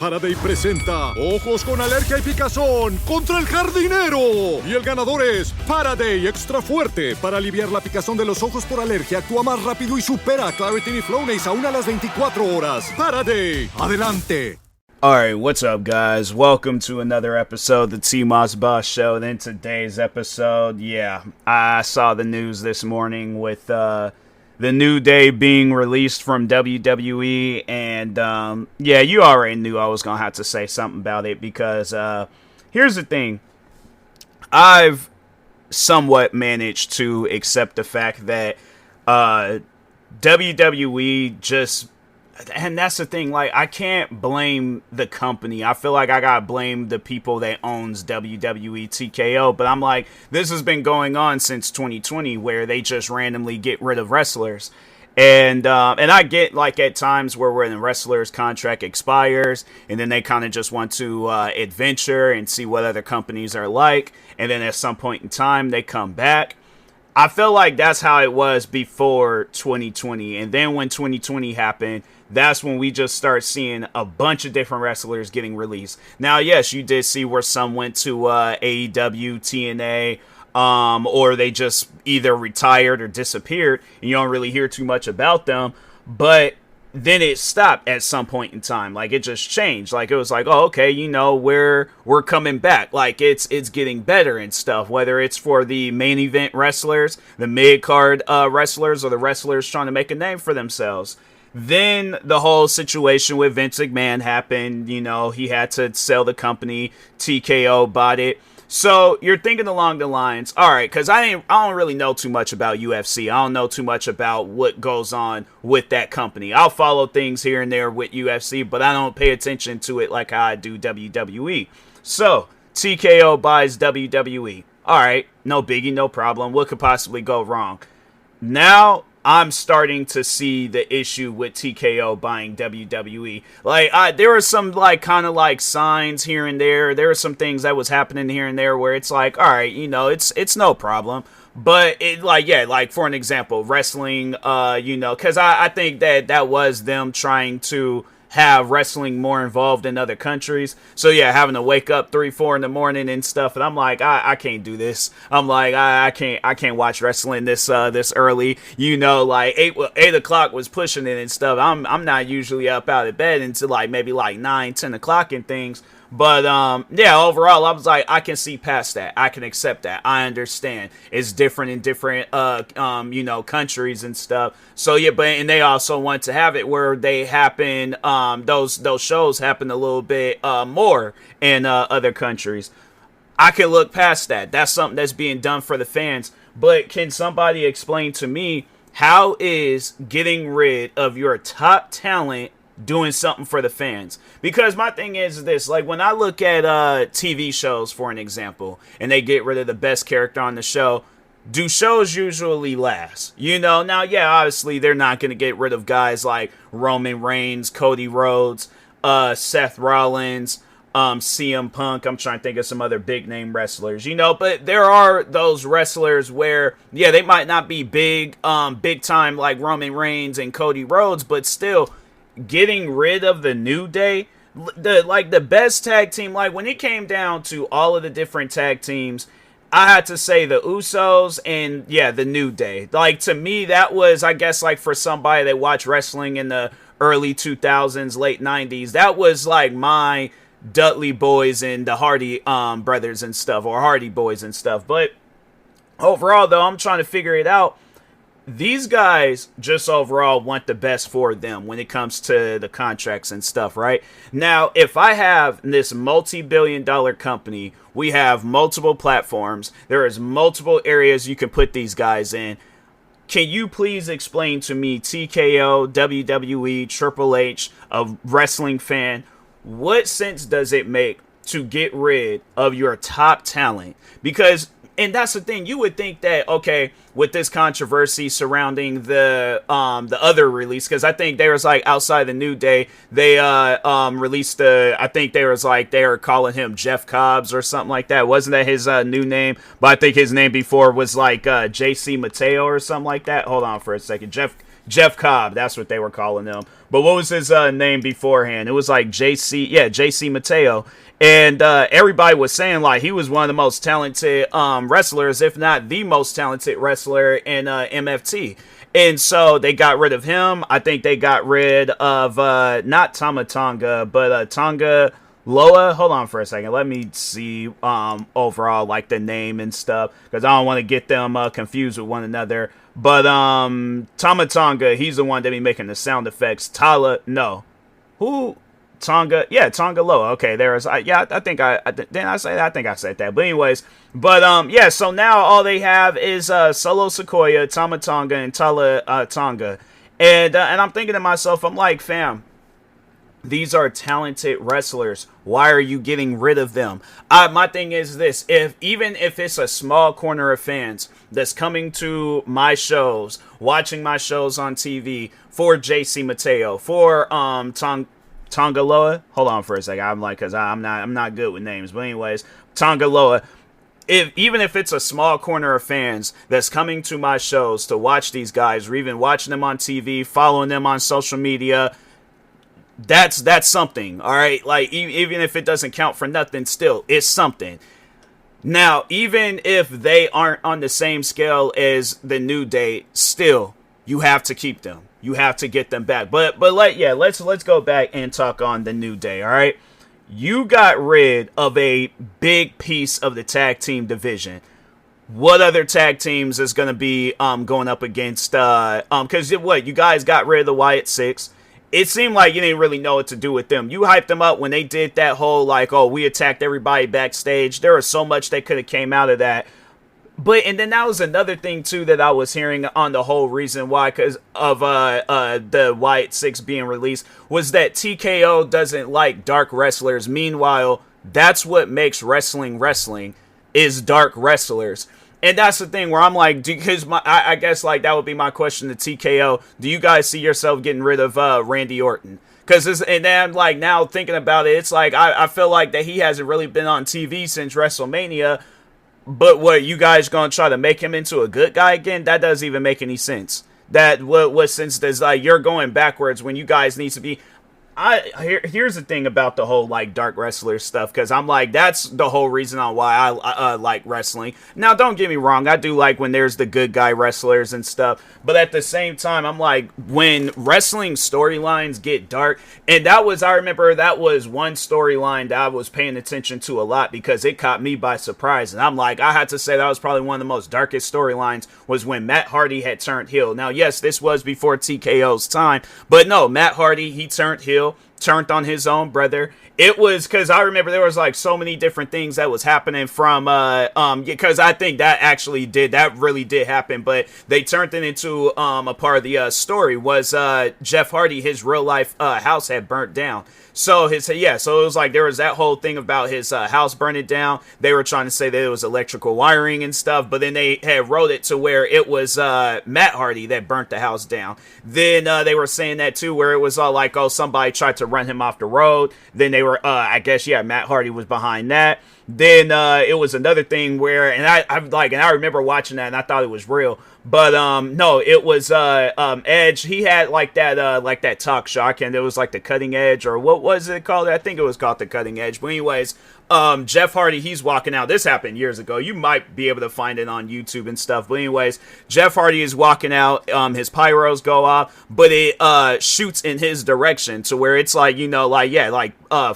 Faraday presenta Ojos con Alergia y Picazón contra el Jardinero. Y el ganador es Faraday Extra Fuerte. Para aliviar la picazón de los ojos por alergia, actúa más rápido y supera a Claritin y Flonase aún a las 24 horas. Faraday, adelante. Alright, what's up, guys? Welcome to another episode of the TMossBoss Show. And in today's episode, I saw the news this morning with the New Day being released from WWE. And, you already knew I was going to have to say something about it because here's the thing. I've somewhat managed to accept the fact that WWE just... And that's the thing, like, I can't blame the company. I feel like I gotta blame the people that owns WWE TKO, but I'm like, this has been going on since 2020, where they just randomly get rid of wrestlers. And I get, like, at times where when a wrestler's contract expires, and then they kind of just want to adventure and see what other companies are like, and then at some point in time, they come back. I feel like that's how it was before 2020, and then when 2020 happened, that's when we just start seeing a bunch of different wrestlers getting released. Now, yes, you did see where some went to AEW, TNA, or they just either retired or disappeared, and you don't really hear too much about them, but then it stopped at some point in time. Like, it just changed. Like, it was like, oh, okay, you know, we're coming back. Like, it's getting better and stuff, whether it's for the main event wrestlers, the mid-card wrestlers, or the wrestlers trying to make a name for themselves. Then the whole situation with Vince McMahon happened. You know, he had to sell the company. TKO bought it. So you're thinking along the lines, all right, because I don't really know too much about UFC. I don't know too much about what goes on with that company. I'll follow things here and there with UFC, but I don't pay attention to it like how I do WWE. So TKO buys WWE. All right, no biggie, no problem. What could possibly go wrong? Now I'm starting to see the issue with TKO buying WWE. Like, there were some, like, kind of, like, signs here and there. There were some things that was happening here and there where it's like, all right, you know, it's no problem. But, it, like, yeah, like, for an example, wrestling, you know, because I think that was them trying to have wrestling more involved in other countries. So yeah, having to wake up 3-4 in the morning and stuff, and I'm like, I can't do this. I'm like, I can't watch wrestling this early. You know, like 8 o'clock was pushing it and stuff. I'm not usually up out of bed until like maybe like 9-10 o'clock and things. But, overall, I was like, I can see past that. I can accept that. I understand. It's different in different, countries and stuff. So, yeah, and they also want to have it where they happen, those shows happen a little bit more in other countries. I can look past that. That's something that's being done for the fans. But can somebody explain to me, how is getting rid of your top talent doing something for the fans? Because my thing is this, like, when I look at TV shows, for an example, and they get rid of the best character on the show, do shows usually last? You know, now, yeah, obviously they're not going to get rid of guys like Roman Reigns, Cody Rhodes, Seth Rollins, CM Punk. I'm trying to think of some other big name wrestlers, you know, but there are those wrestlers where, yeah, they might not be big time like Roman Reigns and Cody Rhodes, but still, getting rid of the New Day, the best tag team, like when it came down to all of the different tag teams, I had to say the Usos and the New Day. Like, to me, that was, I guess, like for somebody that watched wrestling in the early 2000s, late 90s, that was like my Dudley Boys and the Hardy brothers and stuff, or Hardy Boys and stuff. But overall, though, I'm trying to figure it out. These guys just overall want the best for them when it comes to the contracts and stuff, right? Now, if I have this multi-billion-dollar company, we have multiple platforms, there is multiple areas you can put these guys in. Can you please explain to me, TKO, WWE, Triple H, a wrestling fan, what sense does it make to get rid of your top talent? Because, and that's the thing, you would think that, okay, with this controversy surrounding the other release, because I think there was like outside the New Day, they released I think there was like, they were calling him Jeff Cobbs or something like that. Wasn't that his new name? But I think his name before was like JC Mateo or something like that. Hold on for a second. Jeff Cobb, that's what they were calling him. But what was his name beforehand? It was like JC Mateo. And everybody was saying like he was one of the most talented wrestlers, if not the most talented wrestler in MFT. And so they got rid of him. I think they got rid of not Tama Tonga, but Tonga Loa. Hold on for a second. Let me see overall like the name and stuff, because I don't want to get them confused with one another. But Tama Tonga, he's the one that be making the sound effects. Tonga Loa. Okay, there's I think I said that. But anyways, so now all they have is Solo Sequoia, Tama Tonga, and Tala Tonga. And I'm thinking to myself, I'm like, fam, these are talented wrestlers. Why are you getting rid of them? My thing is this: even if it's a small corner of fans that's coming to my shows, watching my shows on TV for JC Mateo, for Tongaloa. Hold on for a second. I'm like, cause I'm not good with names. But anyways, Tongaloa. Even if it's a small corner of fans that's coming to my shows to watch these guys, or even watching them on TV, following them on social media, that's something. All right, like even if it doesn't count for nothing, still it's something. Now, even if they aren't on the same scale as the New Day, still you have to keep them. You have to get them back. But let's go back and talk on the New Day, all right? You got rid of a big piece of the tag team division. What other tag teams is going to be going up against cuz you guys got rid of the Wyatt Six. It seemed like you didn't really know what to do with them. You hyped them up when they did that whole like, oh, we attacked everybody backstage. There was so much that could have came out of that. And then that was another thing too that I was hearing on the whole reason why, because of the Wyatt Six being released, was that TKO doesn't like dark wrestlers. Meanwhile, that's what makes wrestling is dark wrestlers. And that's the thing where I'm like, because I guess like that would be my question to TKO. Do you guys see yourself getting rid of Randy Orton? And then like now thinking about it, it's like I feel like that he hasn't really been on TV since WrestleMania. But what, you guys gonna try to make him into a good guy again? That doesn't even make any sense. What sense does like you're going backwards when you guys need to be? Here's the thing about the whole like dark wrestler stuff, because I'm like, that's the whole reason on why I like wrestling. Now, don't get me wrong, I do like when there's the good guy wrestlers and stuff, but at the same time, I'm like, when wrestling storylines get dark, and I remember that was one storyline that I was paying attention to a lot because it caught me by surprise, and I'm like, I had to say that was probably one of the most darkest storylines was when Matt Hardy had turned heel. Now, yes, this was before TKO's time, but no, Matt Hardy, he turned heel. Turned on his own brother. It was because I remember there was like so many different things that was happening from because I think that really did happen, but they turned it into a part of the story was Jeff Hardy, his real life house had burnt down. So so it was like there was that whole thing about his house burning down. They were trying to say that it was electrical wiring and stuff, but then they had wrote it to where it was Matt Hardy that burnt the house down. Then they were saying that too, where it was all like, oh, somebody tried to run him off the road. Then they were, Matt Hardy was behind that. Then it was another thing where, and I remember watching that and I thought it was real. But no, it was Edge. He had like that talk show. It was like the Cutting Edge, or what was it called? I think it was called the Cutting Edge. But anyways, Jeff Hardy, he's walking out. This happened years ago. You might be able to find it on YouTube and stuff. But anyways, Jeff Hardy is walking out. His pyros go off, but it shoots in his direction to where it's like,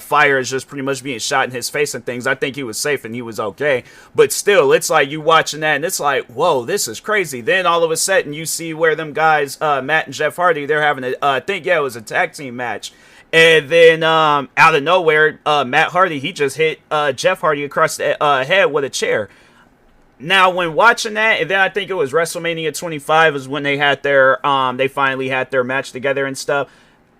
fire is just pretty much being shot in his face and things. I think he was safe and he was okay. But still, it's like you watching that and it's like, whoa, this is crazy. Then all of a sudden you see where them guys, Matt and Jeff Hardy, they're having it was a tag team match. And then out of nowhere, Matt Hardy, he just hit Jeff Hardy across the head with a chair. Now, when watching that, and then I think it was WrestleMania 25 is when they had they finally had their match together and stuff.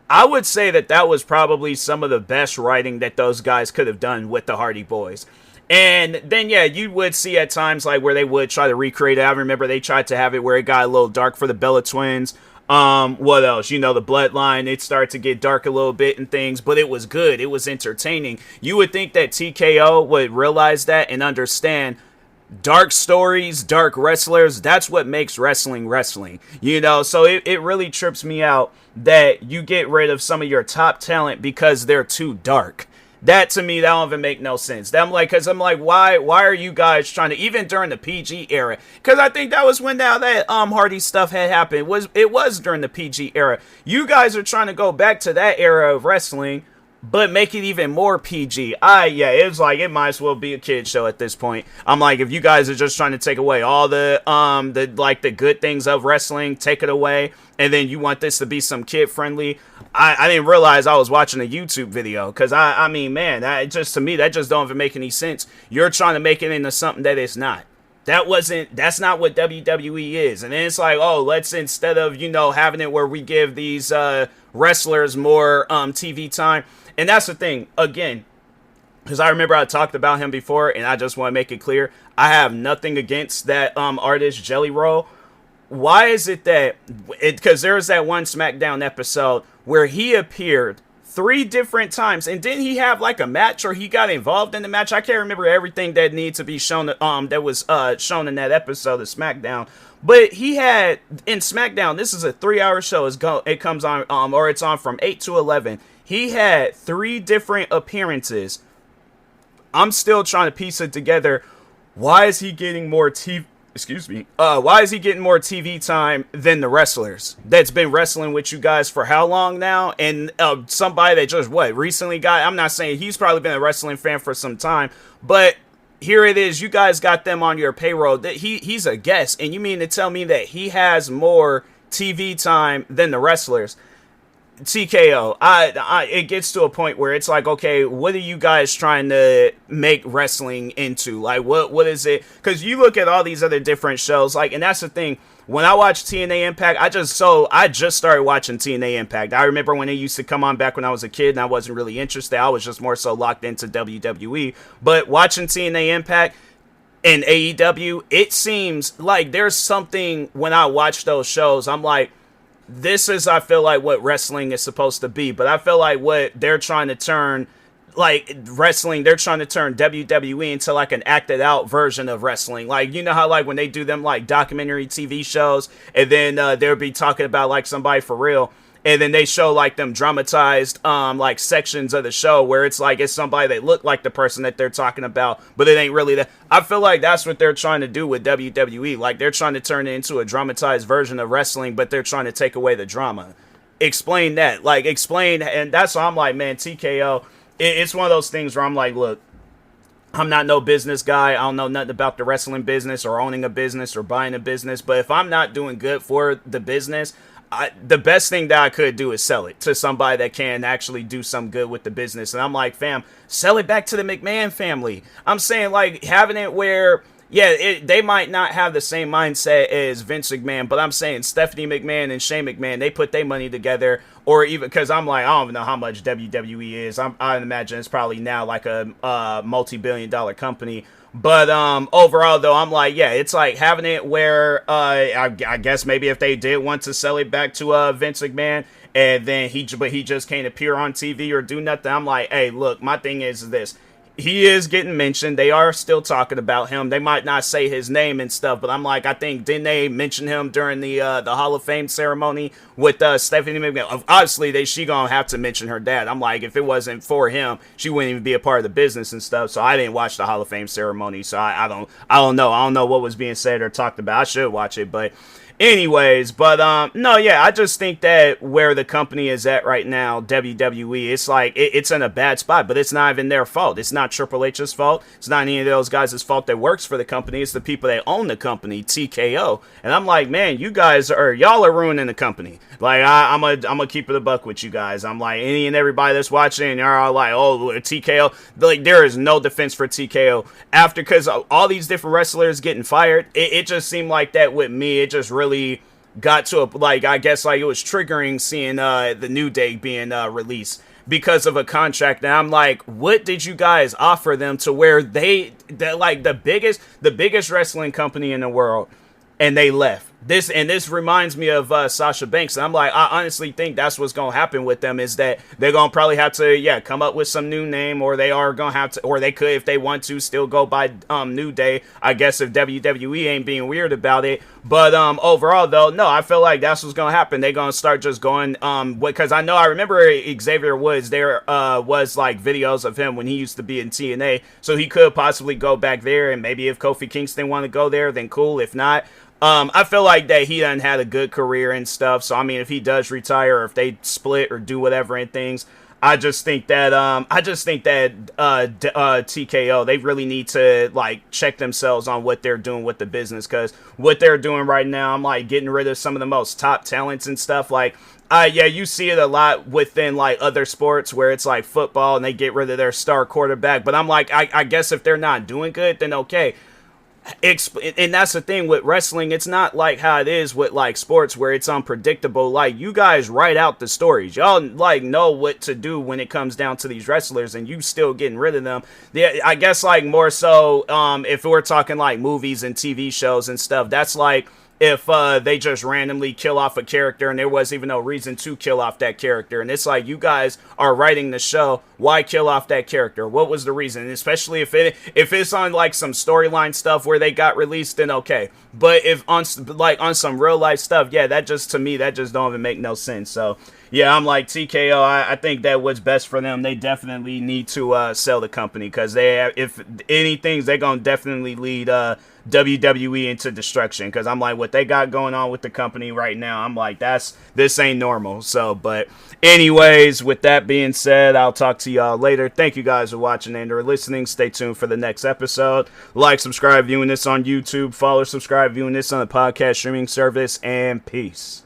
I would say that was probably some of the best writing that those guys could have done with the Hardy Boys. And then, you would see at times like where they would try to recreate it. I remember they tried to have it where it got a little dark for the Bella Twins. What else? The Bloodline, it started to get dark a little bit and things, but it was good. It was entertaining. You would think that TKO would realize that and understand dark stories, dark wrestlers, that's what makes wrestling wrestling, you know? So it really trips me out that you get rid of some of your top talent because they're too dark. That to me, that don't even make no sense. That I'm like, cause I'm like, why are you guys trying to, even during the PG era? Cause I think that was when now that Hardy stuff had happened. It was during the PG era. You guys are trying to go back to that era of wrestling, but make it even more PG. Yeah, it was like, it might as well be a kid show at this point. I'm like, if you guys are just trying to take away all the good things of wrestling, take it away, and then you want this to be some kid friendly. I didn't realize I was watching a YouTube video, because I mean, man, to me, that just don't even make any sense. You're trying to make it into something that it's not. That's not what WWE is. And then it's like, oh, let's, instead of, having it where we give these wrestlers more TV time. And that's the thing, again, because I remember I talked about him before, and I just want to make it clear, I have nothing against that artist Jelly Roll. Why is it that, because there was that one SmackDown episode where he appeared 3 different times, and didn't he have like a match, or he got involved in the match? I can't remember everything that needs to be shown, that was shown in that episode of SmackDown. But he had, in SmackDown, this is a 3-hour show, it comes on, or it's on from 8 to 11. He had 3 different appearances. I'm still trying to piece it together. Why is he getting more TV? Why is he getting more TV time than the wrestlers that's been wrestling with you guys for how long now? And somebody that just recently got, I'm not saying he's probably been a wrestling fan for some time, but here it is, you guys got them on your payroll. That he's a guest, and you mean to tell me that he has more TV time than the wrestlers? TKO, it gets to a point where it's like, okay, what are you guys trying to make wrestling into? Like, what is it? Because you look at all these other different shows, like, and that's the thing. When I watch TNA Impact, I just started watching TNA Impact. I remember when it used to come on back when I was a kid, and I wasn't really interested. I was just more so locked into WWE. But watching TNA Impact and AEW, it seems like there's something when I watch those shows, I'm like, this is, I feel like, what wrestling is supposed to be. But I feel like what they're trying to turn, like, wrestling, they're trying to turn WWE into, like, an acted out version of wrestling. Like, you know how, like, when they do them, like, documentary TV shows, and then they'll be talking about, like, somebody for real, and then they show, like, them dramatized, like, sections of the show where it's like, it's somebody that look like the person that they're talking about, but it ain't really that. I feel like that's what they're trying to do with WWE. Like, they're trying to turn it into a dramatized version of wrestling, but they're trying to take away the drama. Explain that. Like, explain, and that's why I'm like, man, TKO, it's one of those things where I'm like, look, I'm not no business guy. I don't know nothing about the wrestling business or owning a business or buying a business, but if I'm not doing good for the business, the best thing that I could do is sell it to somebody that can actually do some good with the business. And I'm like, fam, sell it back to the McMahon family. I'm saying, like, having it where, yeah, they might not have the same mindset as Vince McMahon, but I'm saying Stephanie McMahon and Shane McMahon, they put their money together, or even, because I'm like, I don't even know how much WWE is. I imagine it's probably now like a multi-billion-dollar company. But overall, though, I'm like, yeah, it's like having it where I guess maybe if they did want to sell it back to Vince McMahon, and then he just can't appear on TV or do nothing. I'm like, hey, look, my thing is this. He is getting mentioned. They are still talking about him. They might not say his name and stuff, but I'm like, I think, didn't they mention him during the Hall of Fame ceremony with Stephanie McMahon? Obviously, she gonna have to mention her dad. I'm like, if it wasn't for him, she wouldn't even be a part of the business and stuff. So I didn't watch the Hall of Fame ceremony, so I don't know. I don't know what was being said or talked about. I should watch it, but anyways, but no, yeah, I just think that where the company is at right now, WWE, it's like it's in a bad spot, but it's not even their fault. It's not Triple H's fault. It's not any of those guys' fault that works for the company. It's the people that own the company, TKO. And I'm like, man, y'all are ruining the company. Like, I'm gonna keep it a buck with you guys. I'm like, any and everybody that's watching, you're all like, oh, TKO. Like, there is no defense for TKO because all these different wrestlers getting fired. It just seemed like that with me. It just really got to I guess like it was triggering seeing the New Day being released because of a contract. And I'm like, what did you guys offer them to where they're like the biggest wrestling company in the world, and they left? this reminds me of Sasha Banks, and I'm like, I honestly think that's what's gonna happen with them, is that they're gonna probably have to come up with some new name, or they are gonna have to, or they could, if they want to, still go by New Day, I guess, if WWE ain't being weird about it. But overall though, no, I feel like that's what's gonna happen. They're gonna start just going because I remember Xavier Woods, there was like videos of him when he used to be in TNA, so he could possibly go back there, and maybe if Kofi Kingston want to go there, then cool. If not, I feel like that he done had a good career and stuff. So I mean, if he does retire, or if they split or do whatever and things, I just think that TKO, they really need to like check themselves on what they're doing with the business, because what they're doing right now, I'm like getting rid of some of the most top talents and stuff. Like, you see it a lot within like other sports where it's like football and they get rid of their star quarterback. But I'm like, I guess if they're not doing good, then okay. And that's the thing with wrestling, it's not like how it is with like sports where it's unpredictable. Like, you guys write out the stories, y'all like know what to do when it comes down to these wrestlers, and you still getting rid of them. I guess like more so if we're talking like movies and TV shows and stuff, that's like if they just randomly kill off a character and there was even no reason to kill off that character. And it's like, you guys are writing the show, why kill off that character? What was the reason? And especially if it's on like some storyline stuff where they got released, then okay. But if on some real life stuff, that just, to me, that just don't even make no sense. So yeah, I'm like, TKO, I think that what's best for them, they definitely need to sell the company, because if anything, they're going to definitely lead WWE into destruction, because I'm like, what they got going on with the company right now, I'm like, this ain't normal. So, but anyways, with that being said, I'll talk to y'all later. Thank you guys for watching and or listening. Stay tuned for the next episode. Like, subscribe, viewing this on YouTube. Follow, subscribe, viewing this on the podcast streaming service, and peace.